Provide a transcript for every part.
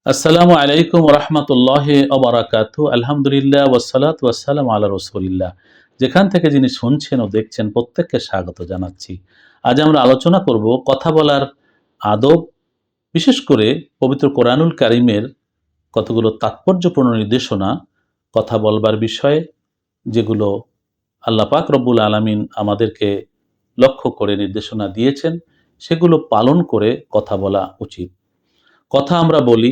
আসসালামু আলাইকুম রহমতুল্লাহি ওবারাকাতু। আলহামদুলিল্লাহ ওয়াসসালাতু ওয়াসসালামু আলা রাসূলিল্লাহ। যেখান থেকে যিনি শুনছেন ও দেখছেন প্রত্যেককে স্বাগত জানাচ্ছি। আজ আমরা আলোচনা করব কথা বলার আদব, বিশেষ করে পবিত্র কোরআনুল কারীমের কতগুলো তাৎপর্যপূর্ণ নির্দেশনা কথা বলবার বিষয়ে, যেগুলো আল্লাহ পাক রব্বুল আলামিন আমাদেরকে লক্ষ্য করে নির্দেশনা দিয়েছেন, সেগুলো পালন করে কথা বলা উচিত। কথা আমরা বলি,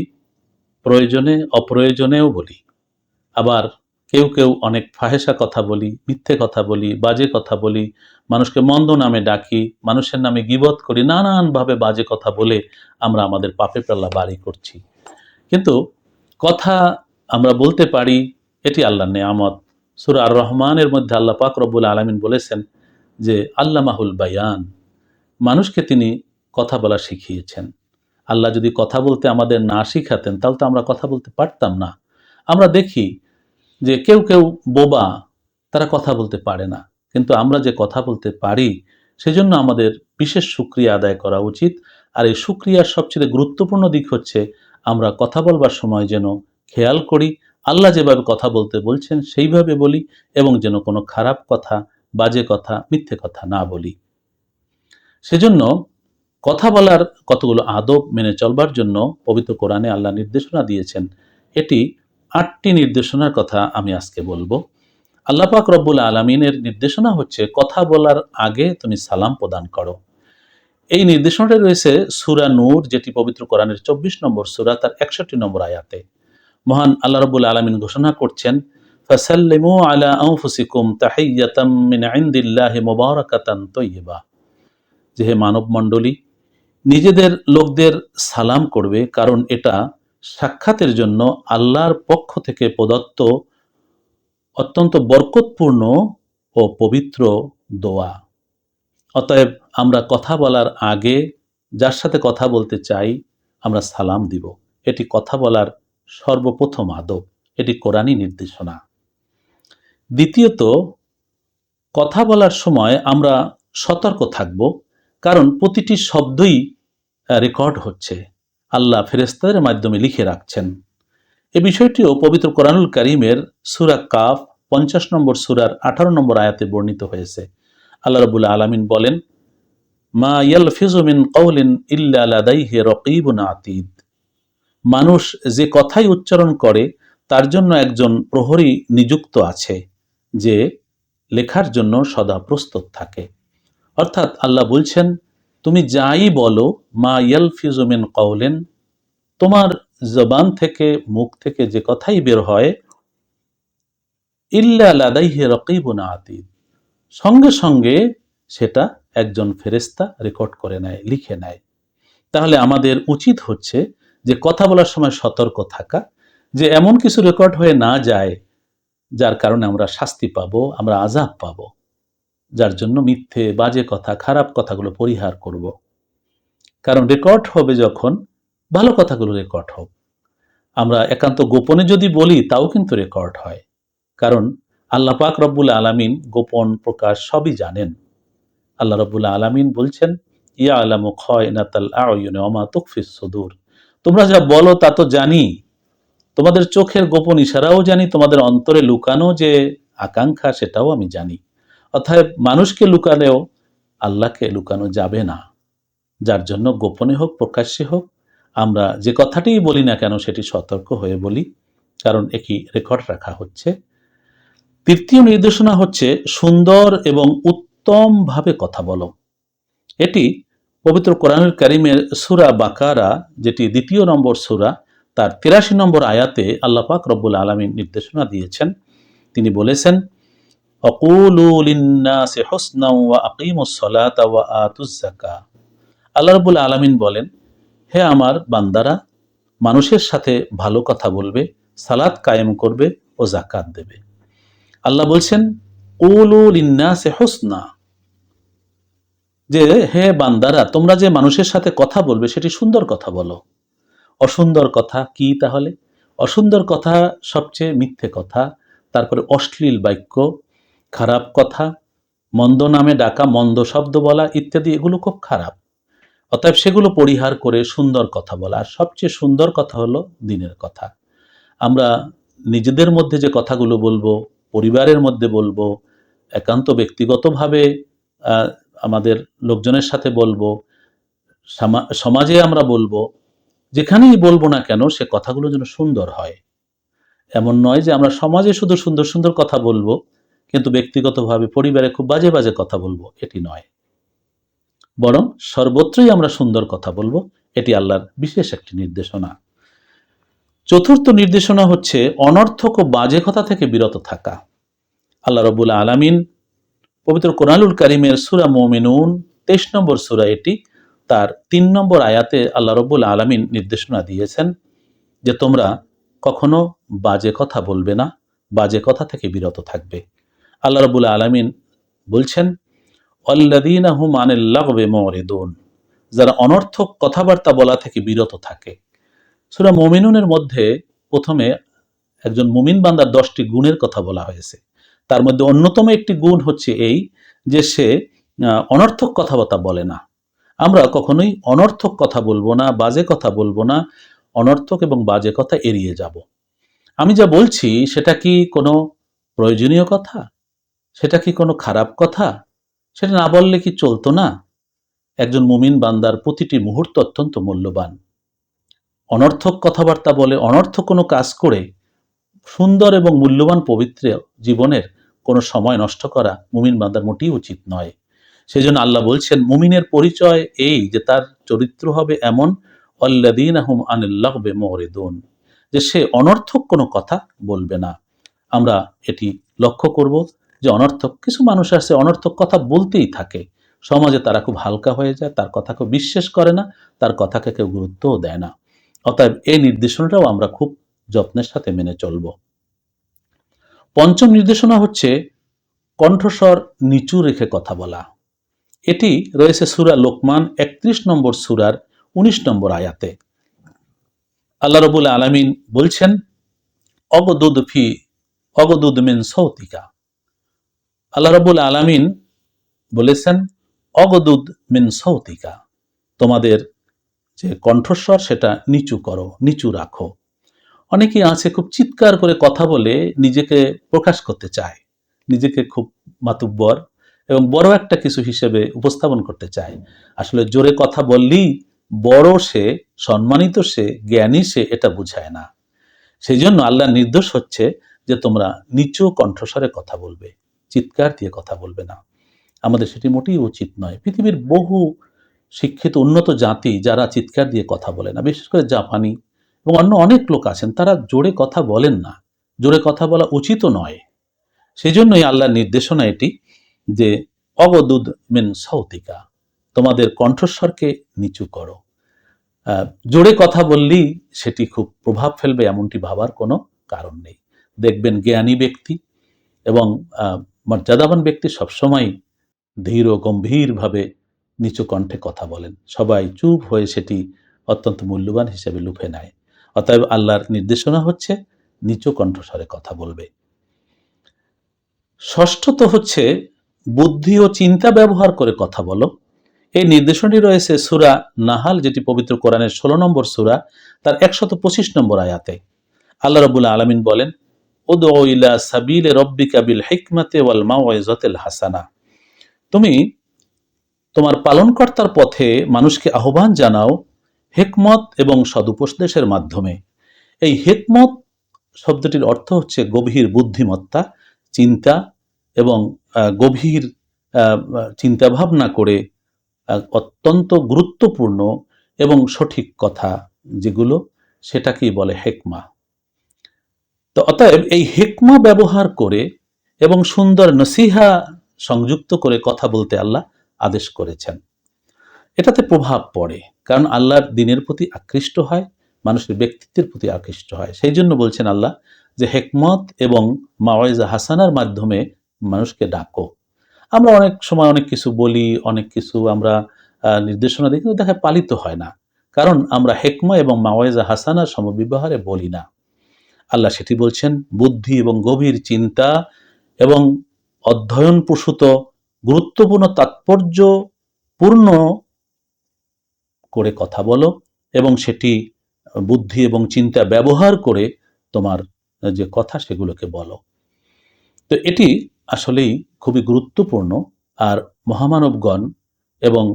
প্রয়োজনে অপ্রয়োজনেও বলি। আবার কেউ কেউ অনেক ফাহেসা কথা বলি, মিথ্যে কথা বলি, বাজে কথা বলি, মানুষকে মন্দ নামে ডাকি, মানুষের নামে গীবত করি, নানানভাবে বাজে কথা বলে আমরা আমাদের পাপের পাল্লা ভারী করছি। কিন্তু কথা আমরা বলতে পারি, এটি আল্লাহর নেয়ামত। সূরা আর রহমানের মধ্যে আল্লাহ পাক রব্বুল আলামিন বলেছেন যে আল্লামাহুল বায়ান, মানুষকে তিনি কথা বলা শিখিয়েছেন। আল্লাহ যদি কথা বলতে আমাদের না শিখাতেন, তাহলে তো আমরা কথা বলতে পারতাম না। আমরা দেখি যে কেউ কেউ বোবা, তারা কথা বলতে পারে না, কিন্তু আমরা যে কথা বলতে পারি, সেজন্য আমাদের বিশেষ শুকরিয়া আদায় করা উচিত। আর এই শুকরিয়ার সবচেয়ে গুরুত্বপূর্ণ দিক হচ্ছে আমরা কথা বলবার সময় যেন খেয়াল করি আল্লাহ যেভাবে কথা বলতে বলছেন সেইভাবে বলি, এবং যেন কোনো খারাপ কথা, বাজে কথা, মিথ্যে কথা না বলি। সেজন্য কথা বলার কতগুলো আদব মেনে চলবার জন্য পবিত্র কোরআনে আল্লাহ নির্দেশনা দিয়েছেন। এটি ৮টি নির্দেশনার কথা আমি আজকে বলবো। আল্লাহ পাক রব্বুল আলামিনের নির্দেশনা হচ্ছে কথা বলার আগে তুমি সালাম প্রদান করো। এই নির্দেশনাটা রয়েছে সূরা নূর, যেটি পবিত্র কোরআনের ২৪ নম্বর সূরা, তার ৬১ নম্বর আয়াতে। মহান আল্লাহ রব্বুল আলামিন ঘোষণা করছেন, ফাসাল্লিমু আলা আনফুসিকুম তাহিয়্যাতাম মিন ইনদিল্লাহি মুবারাকাতান তাইয়্যিবা। যে হে মানব মণ্ডলী, নিজেদের লোকদের সালাম করবে, কারণ এটা সাক্ষাতের জন্য আল্লাহর পক্ষ থেকে প্রদত্ত অত্যন্ত বরকতপূর্ণ ও পবিত্র দোয়া। অতএব আমরা কথা বলার আগে যার সাথে কথা বলতে চাই, আমরা সালাম দিব। এটি কথা বলার সর্বপ্রথম আদব, এটি কোরআনী নির্দেশনা। দ্বিতীয়ত, কথা বলার সময় আমরা সতর্ক থাকব, কারণ প্রতিটি শব্দই রেকর্ড হচ্ছে, আল্লাহ ফেরেশতাদের মাধ্যমে লিখে রাখছেন। এ বিষয়টিও পবিত্র কোরআনুল কারীমের সূরা কাফ ৫০ নম্বর সূরার ১৮ নম্বর আয়াতে বর্ণিত হয়েছে। আল্লাহ রাব্বুল আলামিন বলেন, মা ইয়ালফিজু মিন কাওলিন ইল্লা লাদাইহি রাকীবুন আতীদ। মানুষ যে কথাই উচ্চারণ করে, তার জন্য একজন প্রহরী নিযুক্ত আছে, যে লেখার জন্য সদা প্রস্তুত থাকে। অর্থাৎ আল্লাহ বলছেন, তুমি যাই বলো, মা ইয়ালফিজু মিন কাওলিন, তোমার জবান থেকে, মুখ থেকে যে কথাই বের হয়, ইল্লা লাদাইহি রাকীবুন আতীদ, সঙ্গে সঙ্গে সেটা একজন ফেরেশতা রেকর্ড করে নেয়, লিখে নেয়। তাহলে আমাদের উচিত হচ্ছে যে কথা বলার সময় সতর্ক থাকা, যে এমন কিছু রেকর্ড হয়ে না যায় যার কারণে আমরা শাস্তি পাবো, আমরা আযাব পাবো। যার জন্য মিথ্যে, বাজে কথা, খারাপ কথাগুলো পরিহার করব। কারণ রেকর্ড হবে যখন, ভালো কথাগুলো রেকর্ড হোক। আমরা একান্ত গোপনে যদি বলি, তাও কিন্তু রেকর্ড হয়। কারণ আল্লাহ পাক রব্বুল আলামিন গোপন প্রকাশ সবই জানেন। আল্লাহ রব্বুল আলামিন বলছেন, ইয়ালামু খায়নাতাল আয়ুনি ওয়া মা তুখফিস সুদূর। তোমরা যা বলো তা তো জানি, তোমাদের চোখের গোপন ইশারাও জানি, তোমাদের অন্তরে লুকানো যে আকাঙ্ক্ষা সেটাও আমি জানি। অতএব মানুষকে লুকালেও আল্লাহকে লুকানো যাবে না। যার জন্য গোপনে হোক, প্রকাশ্যে হোক, আমরা যে কথাটিই বলি না কেন সেটি সতর্ক হয়ে বলি, কারণ একই রেকর্ড রাখা হচ্ছে। তৃতীয় নির্দেশনা হচ্ছে সুন্দর এবং উত্তমভাবে কথা বলো। এটি পবিত্র কোরআনুল কারীমের সূরা বাকারা, যেটি ২য় নম্বর সূরা, তার ৮৩ নম্বর আয়াতে আল্লাহ পাক রব্বুল আলামিন নির্দেশনা দিয়েছেন। তিনি বলেছেন, অকুলু লিন্নাসি হুসনাও ওয়া আকিমুস সালাতা ওয়া আতুজ যাকাহ। আল্লাহ রাব্বুল আলামিন বলেন, হে আমার বান্দারা, মানুষের সাথে ভালো কথা বলবে, সালাত কায়েম করবে ও যাকাত দেবে। আল্লাহ বলছেন, কুলু লিন্নাসি হুসনা, যে হে বান্দারা, তোমরা যে মানুষের সাথে কথা বলবে সেটি সুন্দর কথা বলো। অসুন্দর কথা কি তাহলে? অসুন্দর কথা সবচেয়ে মিথ্যে কথা, তারপরে অশ্লীল বাক্য, খারাপ কথা, মন্দ নামে ডাকা, মন্দ শব্দ বলা ইত্যাদি, এগুলো খুব খারাপ। অতএব সেগুলো পরিহার করে সুন্দর কথা বলা। আর সবচেয়ে সুন্দর কথা হলো দ্বীনের কথা। আমরা নিজেদের মধ্যে যে কথাগুলো বলবো, পরিবারের মধ্যে বলবো, একান্ত ব্যক্তিগতভাবে আমাদের লোকজনের সাথে বলবো, সমাজে আমরা বলবো, যেখানেই বলবো না কেন সে কথাগুলো যেন সুন্দর হয়। এমন নয় যে আমরা সমাজে শুধু সুন্দর সুন্দর কথা বলবো কিন্তু ব্যক্তিগতভাবে পরিবারে খুব বাজে বাজে কথা বলবো, এটি নয়। বরং সর্বত্রই আমরা সুন্দর কথা বলবো, এটি আল্লাহর বিশেষ একটি নির্দেশনা। চতুর্থ নির্দেশনা হচ্ছে অনর্থক ও বাজে কথা থেকে বিরত থাকা। আল্লাহ রাব্বুল আলামিন পবিত্র কোরআনুল কারীমের সূরা মুমিনুন 23 নম্বর সূরা, এটি তার 3 নম্বর আয়াতে আল্লাহ রাব্বুল আলামিন নির্দেশনা দিয়েছেন যে তোমরা কখনো বাজে কথা বলবে না, বাজে কথা থেকে বিরত থাকবে। আল্লাহ রাব্বুল আলামিন বলছেন আল্লাযীনা হুম আনিল লাগবি মুরিদুন, যারা অনর্থক কথাবার্তা বলা থেকে বিরত থাকে। সূরা মুমিনুনের মধ্যে প্রথমে একজন মুমিন বান্দার 10টি গুণের কথা বলা হয়েছে। তার মধ্যে অন্যতম একটি গুণ হচ্ছে এই যে সে অনর্থক কথাবার্তা বলে না। আমরা কখনোই অনর্থক কথা বলবো না, বাজে কথা বলবো না, অনর্থক এবং বাজে কথা এড়িয়ে যাব। আমি যা বলছি সেটা কি কোনো প্রয়োজনীয় কথা, সেটা কি কোনো খারাপ কথা, সেটা না বললে কি চলতো না? একজন মুমিন বান্দার প্রতিটি মুহূর্ত অত্যন্ত মূল্যবান। অনর্থক কথাবার্তা বলে, অনর্থক কোনো কাজ করে সুন্দর এবং মূল্যবান পবিত্র জীবনের কোনো সময় নষ্ট করা মুমিন বান্দার মোটেই উচিত নয়। সেই জন্য আল্লাহ বলছেন মুমিনের পরিচয় এই যে তার চরিত্র হবে এমন আল্লাযীনা হুম আনিল লাগবি মুরিদুন, যে সে অনর্থক কোনো কথা বলবে না। আমরা এটি লক্ষ্য করব যে অনর্থক কিছু মানুষ আছে, অনর্থক কথা বলতেই থাকে, সমাজে তারা খুব হালকা হয়ে যায়, তার কথা কেউ বিশ্বাস করে না, তার কথাকে কেউ গুরুত্বও দেয় না। অতএব এই নির্দেশনাটাও আমরা খুব যত্নের সাথে মেনে চলব। পঞ্চম নির্দেশনা হচ্ছে কণ্ঠস্বর নিচু রেখে কথা বলা। এটি রয়েছে সূরা লোকমান 31 নম্বর সূরার 19 নম্বর আয়াতে। আল্লাহ রাব্বুল আলামিন বলছেন অগদুদ মিন সৌতিকা। আল্লাহ রাব্বুল আলামিন বলেছেন অগদুদ মিন সৌতিকা, তোমাদের যে কণ্ঠস্বর সেটা নিচু করো, নিচু রাখো। অনেকেই আছে খুব চিৎকার করে কথা বলে নিজেকে প্রকাশ করতে চায়, নিজেকে খুব মাতুব্বর এবং বড় একটা কিছু হিসেবে উপস্থাপন করতে চায়। আসলে জোরে কথা বললেই বড় সে, সম্মানিত সে, জ্ঞানী সে, এটা বুঝায় না। সেই জন্য আল্লাহর নির্দেশ হচ্ছে যে তোমরা নিচু কণ্ঠস্বরে কথা বলবে, চিৎকার দিয়ে কথা বলবে না। আমাদের সেটি মোটেই উচিত নয়। পৃথিবীর বহু শিক্ষিত উন্নত জাতি যারা চিৎকার দিয়ে কথা বলে না, বিশেষ করে জাপানি এবং অন্য অনেক লোক আছেন, তারা জোরে কথা বলেন না, জোরে কথা বলা উচিতও নয়। সেই জন্যই আল্লাহর নির্দেশনা এটি যে অগদুদ মিন সৌতিকা, তোমাদের কণ্ঠস্বরকে নিচু করো। জোরে কথা বললেই সেটি খুব প্রভাব ফেলবে এমনটি ভাবার কোনো কারণ নেই। দেখবেন জ্ঞানী ব্যক্তি এবং মর্যাদাবান ব্যক্তি সবসময় ধীর ও গম্ভীরভাবে নিচু কণ্ঠে কথা বলেন, সবাই চুপ হয়ে সেটি অত্যন্ত মূল্যবান হিসেবে লুফে নেয়। অতএব আল্লাহর নির্দেশনা হচ্ছে নিচু কণ্ঠস্বরে কথা বলবে। ষষ্ঠত হচ্ছে বুদ্ধি ও চিন্তা ব্যবহার করে কথা বলো। এই নির্দেশনটি রয়েছে সূরা নাহাল, যেটি পবিত্র কোরআনের 16 নম্বর সূরা, তার 125 নম্বর আয়াতে। আল্লাহ রাব্বুল আলামিন বলেন উদউ ইলা সাবিলি রাব্বিকা বিল হিকমাতি ওয়াল মাউইজাতিল হাসানা, তুমি তোমার পালনকর্তার পথে মানুষকে আহ্বান জানাও হিকমত এবং সদুপদেশের মাধ্যমে। এই হিকমত শব্দটির অর্থ হচ্ছে গভীর বুদ্ধিমত্তা, চিন্তা এবং গভীর চিন্তা ভাবনা করে অত্যন্ত গুরুত্বপূর্ণ এবং সঠিক কথা যেগুলো, সেটাকেই বলে হিকমা। তো অতএব এই হিকমা ব্যবহার করে এবং সুন্দর নসিহা সংযুক্ত করে কথা বলতে আল্লাহ আদেশ করেছেন। এটাতে প্রভাব পড়ে, কারণ আল্লাহর দ্বীনের প্রতি আকৃষ্ট হয়, মানুষের ব্যক্তিত্বের প্রতি আকৃষ্ট হয়। সেই জন্য বলছেন আল্লাহ যে হিকমত এবং মাওয়াইজা হাসানার মাধ্যমে মানুষকে ডাকো। আমরা অনেক সময় অনেক কিছু বলি, অনেক কিছু আমরা নির্দেশনা দিই, কিন্তু দেখা পালিত হয় না, কারণ আমরা হিকমা এবং মাওয়াইজা হাসানার সমব্যবহারে বলি না। আল্লাহ সেটি বলছেন বুদ্ধি এবং গভীর চিন্তা এবং অধ্যয়ন প্রসূত গুরুত্বপূর্ণ তাৎপর্যপূর্ণ করে কথা বলো এবং সেটি বুদ্ধি এবং চিন্তা ব্যবহার করে তোমার যে কথা সেগুলোকে বলো। তো এটি আসলেই খুবই গুরুত্বপূর্ণ। আর মহামানবগণ এবং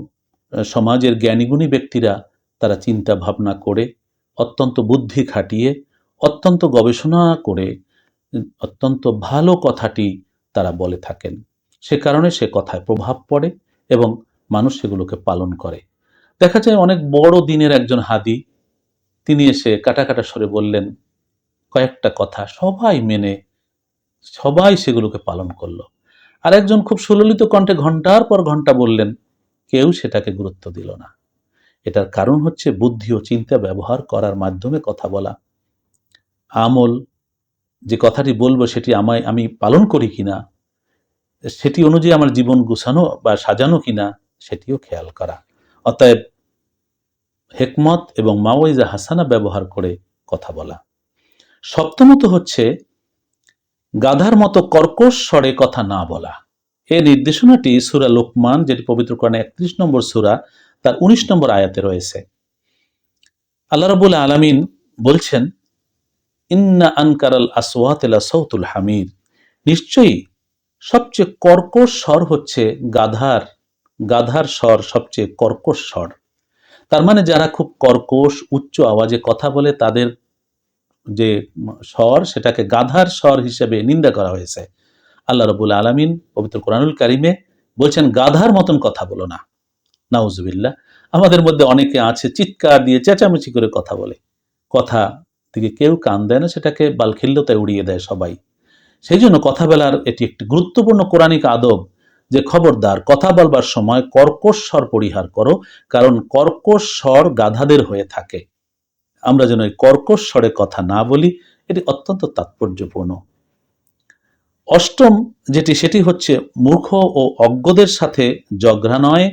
সমাজের জ্ঞানীগুণী ব্যক্তিরা তারা চিন্তা ভাবনা করে, অত্যন্ত বুদ্ধি খাটিয়ে, অত্যন্ত গবেষণা করে অত্যন্ত ভালো কথাটি তারা বলে থাকেন। সে কারণে সে কথায় প্রভাব পড়ে এবং মানুষ সেগুলোকে পালন করে। দেখা যায় অনেক বড় দিনের একজন হাদি, তিনি এসে কাটা কাটা স্বরে বললেন কয়েকটা কথা, সবাই মেনে সবাই সেগুলোকে পালন করলো। আর একজন খুব সুললিত কণ্ঠে ঘন্টার পর ঘন্টা বললেন, কেউ সেটাকে গুরুত্ব দিল না। এটার কারণ হচ্ছে বুদ্ধি ও চিন্তা ব্যবহার করার মাধ্যমে কথা বলা। আমল, যে কথাটি বলবো সেটি আমি পালন করি কিনা, সেটি অনুযায়ী আমার জীবন গুছানো বা সাজানো কিনা, সেটিও খেয়াল করা। অতএব হেকমত এবং মাওয়াইজা হাসানা ব্যবহার করে কথা বলা। সপ্তমত হচ্ছে গাধার মতো কর্কশ স্বরে কথা না বলা। এই নির্দেশনাটি সূরা লোকমান, যেটি পবিত্র কোরআনে 31 নম্বর সূরা, তার 19 নম্বর আয়াতে রয়েছে। আল্লাহ রাব্বুল আলামিন বলছেন, ইন্না আনকারাল আসওয়াতি লাসাউতুল হামির, নিশ্চয়ই সবচেয়ে কর্কশ স্বর হচ্ছে গাধার স্বর সবচেয়ে কর্কশ স্বর। তার মানে যারা খুব কর্কশ উচ্চ আওয়াজে কথা বলে তাদের যে স্বর সেটাকে গাধার স্বর হিসেবে নিন্দা করা হয়েছে। আল্লাহ রাব্বুল আলামিন পবিত্র কোরআনুল কারিমে বলছেন, গাধার মতন কথা বলো না। নাউজুবিল্লাহ। আমাদের মধ্যে অনেকে আছে চিৎকার দিয়ে চেঁচামেচি করে কথা বলে, কথা থেকে কেউ কান দেয় না, সেটাকে বালখিল্যতায় উড়িয়ে দেয় সবাই। সেই জন্য কথা বলার এটি একটি গুরুত্বপূর্ণ কোরআনিক আদব যে খবরদার কথা বলবার সময় কর্কশ স্বর পরিহার করো, কারণ কর্কশ স্বর গাধাদের হয়ে থাকে। আমরা যেন এই কর্কশ স্বরে কথা না বলি, এটি অত্যন্ত তাৎপর্যপূর্ণ। অষ্টম সেটি হচ্ছে মূর্খ ও অজ্ঞদের সাথে ঝগড়া নয়,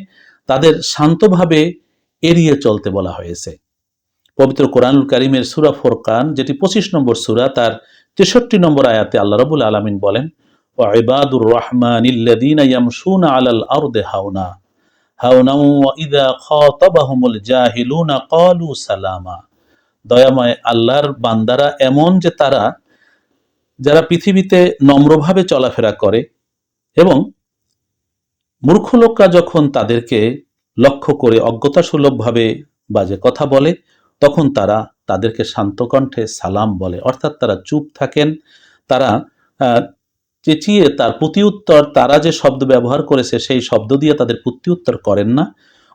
তাদের শান্তভাবে এড়িয়ে চলতে বলা হয়েছে। পবিত্র কোরআনুল কারিমের সূরা ফুরকান, যেটি 25 নম্বর সূরা, তার 63 নম্বর আয়াতে আল্লাহ রাব্বুল আলামিন বলেন, ওয়া ইবাদুর রাহমানিল্লাযীনা ইয়ামশুনা আলাল আরদি হাওনা হাওনা ওয়া ইযা খাতাবাহুমুল জাহিলুনা ক্বালু সালামা। দয়াময় আল্লাহর বান্দারা এমন যে তারা, যারা পৃথিবীতে নম্রভাবে চলাফেরা করে এবং মূর্খ লোকরা যখন তাদেরকে লক্ষ্য করে অজ্ঞতাসুলভভাবে বাজে কথা বলে, তখন তারা তাদেরকে শান্ত কণ্ঠে সালাম বলে, অর্থাৎ তারা চুপ থাকেন। তারা চেঁচিয়ে তার প্রতিউত্তর, তারা যে শব্দ ব্যবহার করেছে সেই শব্দ দিয়ে তাদের প্রতিউত্তর করেন না,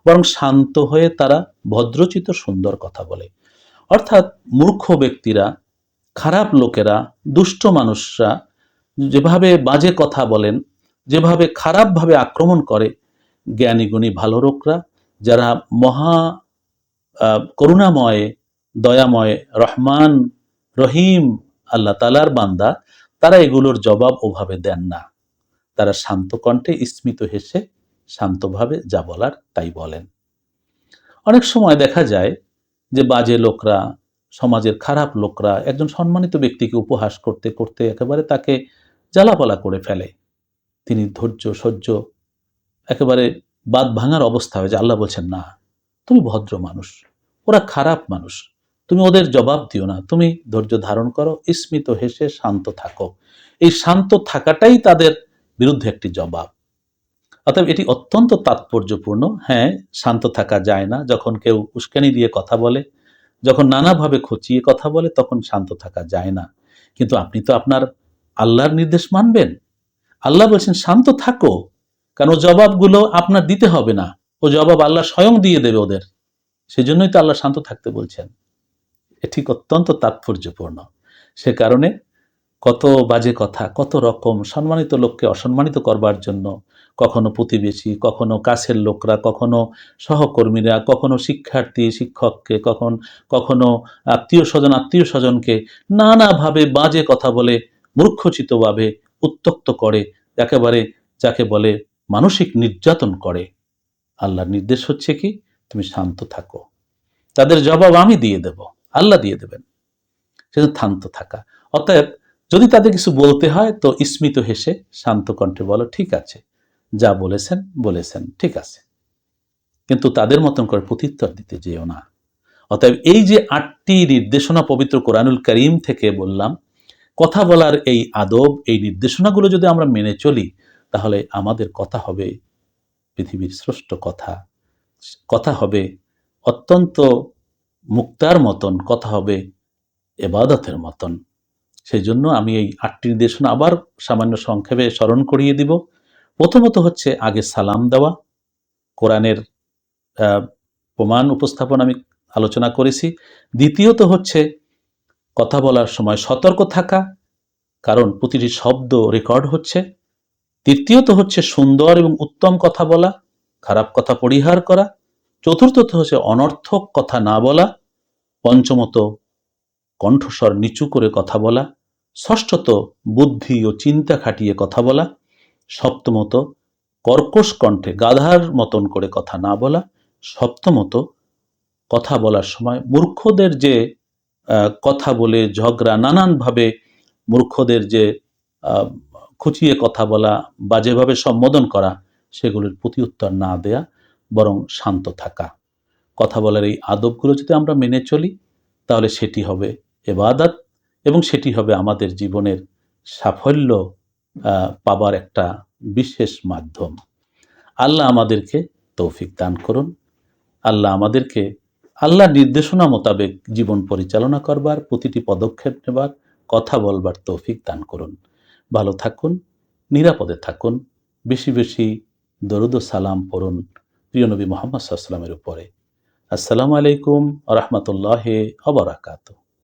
বরং শান্ত হয়ে তারা ভদ্রচিত সুন্দর কথা বলে। অর্থাৎ মূর্খ ব্যক্তিরা, খারাপ লোকেরা, দুষ্ট মানুষরা যেভাবে বাজে কথা বলেন, যেভাবে খারাপভাবে আক্রমণ করে, জ্ঞানীগুণী ভালো লোকরা যারা মহা করুণাময়, দয়াময়, রহমান, রহিম আল্লাহ তাআলার বান্দা, তারা এগুলোর জবাব ওভাবে দেন না। তারা শান্ত কণ্ঠে স্মিত হেসে শান্তভাবে যা বলার তাই বলেন। অনেক সময় দেখা যায় যে বাজে লোকরা, সমাজের খারাপ লোকরা একজন সম্মানিত ব্যক্তিকে উপহাস করতে করতে একেবারে তাকে জ্বালাপালা করে ফেলে। তিনি ধৈর্য সহ্য একেবারে বাঁধ ভাঙার অবস্থা হয়ে যায়। আল্লাহ বলছেন, না, তুমি ভদ্র মানুষ, ওরা খারাপ মানুষ, তুমি ওদের জবাব দিও না, তুমি ধৈর্য ধারণ করো, স্মিত হেসে শান্ত থাকো। এই শান্ত থাকাটাই তাদের বিরুদ্ধে একটি জবাব। অতএব এটি অত্যন্ত তাৎপর্যপূর্ণ। হ্যাঁ, শান্ত থাকা যায় না। যখন কেউ উস্কানি দিয়ে কথা বলে, যখন নানাভাবে খচিয়ে কথা বলে, তখন শান্ত থাকা যায় না। কিন্তু আপনি তো আপনার আল্লাহর নির্দেশ মানবেন। আল্লাহ বলছেন শান্ত থাকো, কারণ ও জবাবগুলো আপনার দিতে হবে না, ও জবাব আল্লাহ স্বয়ং দিয়ে দেবে ওদের। সেজন্যই তো আল্লাহ শান্ত থাকতে বলছেন। এটি অত্যন্ত তাৎপর্যপূর্ণ। সে কারণে কত বাজে কথা, কত রকম সম্মানিত লোককে অসম্মানিত করবার জন্য, কখনো প্রতিবেশী, কখনো কাছের লোকরা, কখনো সহকর্মীরা, কখনো শিক্ষার্থী শিক্ষককে, কখনো আত্মীয় স্বজনকে নানাভাবে বাজে কথা বলে মূর্খচিতভাবে উত্ত্যক্ত করে, একেবারে যাকে বলে মানসিক নির্যাতন করে। আল্লাহর নির্দেশ হচ্ছে কি, তুমি শান্ত থাকো, তাদের জবাব আমি দিয়ে দেব, আল্লাহ দিয়ে দেবেন। সেজন্য শান্ত থাকা। অতএব যদি তাদের কিছু বলতে হয় তো স্মিত হেসে শান্ত কণ্ঠে বলো, ঠিক আছে, যা বলেছেন ঠিক আছে। কিন্তু তাদের মতন করে প্রত্যুত্তর দিতে যেও না। অতএব এই যে 8টি নির্দেশনা পবিত্র কোরআনুল কারীম থেকে বললাম, কথা বলার এই আদব, এই নির্দেশনাগুলো যদি আমরা মেনে চলি, তাহলে আমাদের কথা হবে পৃথিবীর শ্রেষ্ঠ কথা। কথা হবে অত্যন্ত মুক্তার মতন, কথা হবে ইবাদতের মতন। সেই জন্য আমি এই 8টি নির্দেশনা আবার সামান্য সংক্ষেপে স্মরণ করিয়ে দিব। প্রথমত হচ্ছে আগে সালাম দেওয়া। কোরআনের প্রমাণ উপস্থাপন আমি আলোচনা করেছি। দ্বিতীয়ত হচ্ছে কথা বলার সময় সতর্ক থাকা, কারণ প্রতিটি শব্দ রেকর্ড হচ্ছে। তৃতীয়ত হচ্ছে সুন্দর এবং উত্তম কথা বলা, খারাপ কথা পরিহার করা। চতুর্থত হচ্ছে অনর্থক কথা না বলা। পঞ্চমত কণ্ঠস্বর নিচু করে কথা বলা। ষষ্ঠত বুদ্ধি ও চিন্তা খাটিয়ে কথা বলা। সপ্তমত কর্কশ কণ্ঠে গাধার মতন করে কথা না বলা। সপ্তমত কথা বলার সময় মূর্খদের যে কথা বলে ঝগড়া, নানানভাবে মূর্খদের যে খুঁচিয়ে কথা বলা, বাজেভাবে সম্বোধন করা, সেগুলোর প্রতি উত্তর না দেয়া, বরং শান্ত থাকা। কথা বলার এই আদবগুলো যদি আমরা মেনে চলি, তাহলে সেটি হবে ইবাদত এবং সেটি হবে আমাদের জীবনের সাফল্য পাবার একটা বিশেষ মাধ্যম। আল্লাহ আমাদেরকে তৌফিক দান করুন। আল্লাহ আমাদেরকে আল্লাহর নির্দেশনা মোতাবেক জীবন পরিচালনা করবার, প্রতিটি পদক্ষেপ নেবার, কথা বলবার তৌফিক দান করুন। ভালো থাকুন, নিরাপদে থাকুন। বেশি বেশি দরুদ ও সালাম পড়ুন প্রিয় নবী মুহাম্মদ সাল্লাল্লাহু আলাইহি ওয়াসাল্লামের উপরে। আসসালামু আলাইকুম ওয়া রাহমাতুল্লাহি ওয়া বারাকাতুহু।